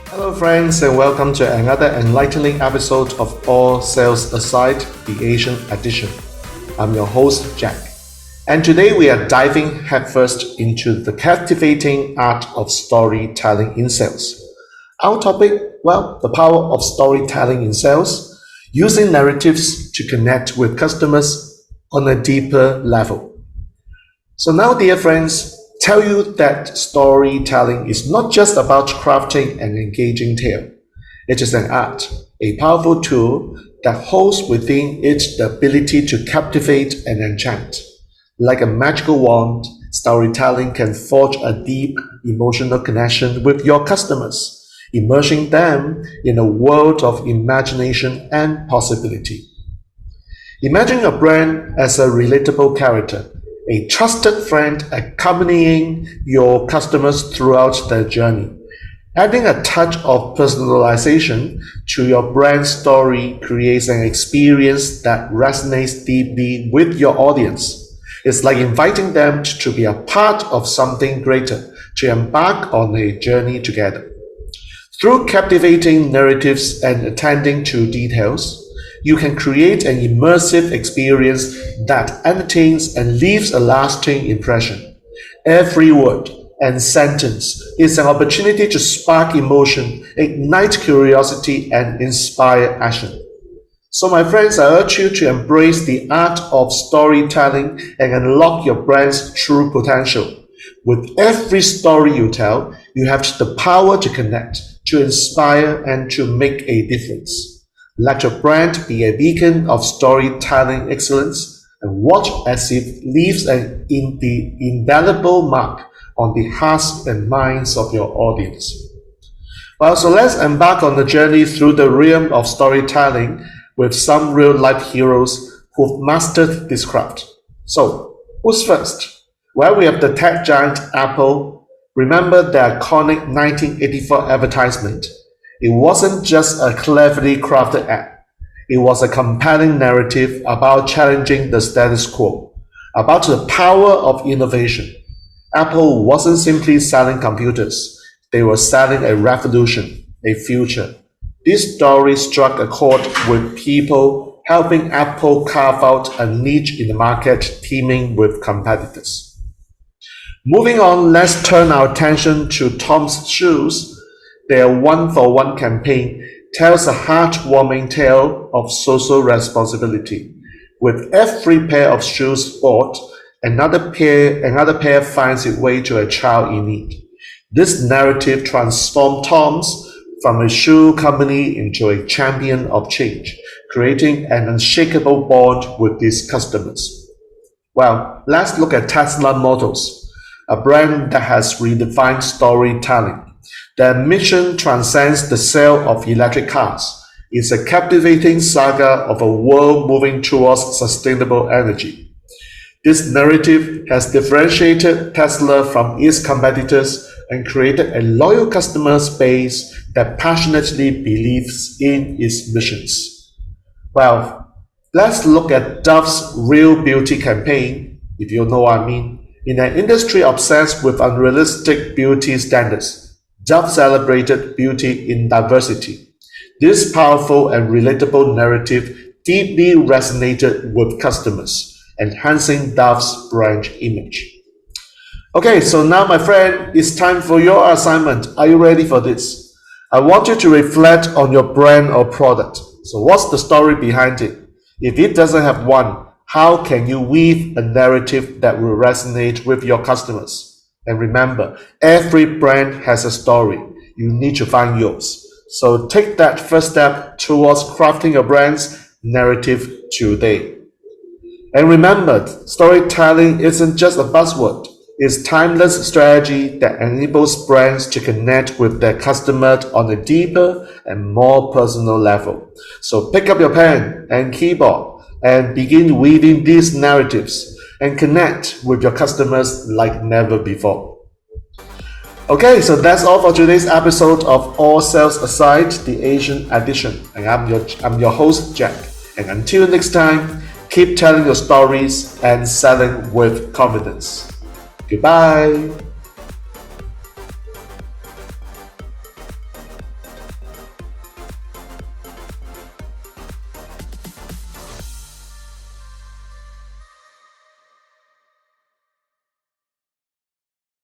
Hello, friends, and welcome to another enlightening episode of All Sales Aside, the Asian edition. I'm your host, Jack, and today we are diving headfirst into the captivating art of storytelling in sales. Our topic, the power of storytelling in sales, using narratives to connect with customers on a deeper level. So now, dear friends, tell you that storytelling is not just about crafting an engaging tale. It is an art, a powerful tool that holds within it the ability to captivate and enchant. Like a magical wand, storytelling can forge a deep emotional connection with your customers, immersing them in a world of imagination and possibility. Imagine your brand as a relatable character, a trusted friend accompanying your customers throughout their journey. Adding a touch of personalization to your brand story creates an experience that resonates deeply with your audience. It's like inviting them to be a part of something greater, to embark on a journey together. Through captivating narratives and attending to details, you can create an immersive experience that entertains and leaves a lasting impression. Every word and sentence is an opportunity to spark emotion, ignite curiosity, and inspire action. So, my friends, I urge you to embrace the art of storytelling and unlock your brand's true potential. With every story you tell, you have the power to connect, to inspire, and to make a difference. Let your brand be a beacon of storytelling excellence and watch as it leaves an indelible mark on the hearts and minds of your audience. So let's embark on the journey through the realm of storytelling with some real-life heroes who've mastered this craft. So, who's first? We have the tech giant Apple. Remember their iconic 1984 advertisement. It wasn't just a cleverly crafted ad. It was a compelling narrative about challenging the status quo, about the power of innovation. Apple wasn't simply selling computers. They were selling a revolution, a future. This story struck a chord with people, helping Apple carve out a niche in the market teeming with competitors. Moving on, let's turn our attention to Tom's Shoes. Their one-for-one campaign tells a heartwarming tale of social responsibility. With every pair of shoes bought, another pair finds its way to a child in need. This narrative transformed Tom's from a shoe company into a champion of change, creating an unshakable bond with its customers. Let's look at Tesla Motors, a brand that has redefined storytelling. Their mission transcends the sale of electric cars. It's a captivating saga of a world moving towards sustainable energy. This narrative has differentiated Tesla from its competitors and created a loyal customer base that passionately believes in its missions. Let's look at Dove's Real Beauty campaign, if you know what I mean. In an industry obsessed with unrealistic beauty standards, Dove celebrated beauty in diversity. This powerful and relatable narrative deeply resonated with customers, enhancing Dove's brand image. Okay, so now, my friend, it's time for your assignment. Are you ready for this? I want you to reflect on your brand or product. So what's the story behind it? If it doesn't have one, how can you weave a narrative that will resonate with your customers? And remember, every brand has a story. You need to find yours. So take that first step towards crafting your brand's narrative today. And remember, storytelling isn't just a buzzword. It's timeless strategy that enables brands to connect with their customer on a deeper and more personal level. So pick up your pen and keyboard and begin weaving these narratives and connect with your customers like never before. Okay, so that's all for today's episode of All Sales Aside, the Asian edition. And I'm your host, Jack. And until next time, keep telling your stories and selling with confidence. Goodbye.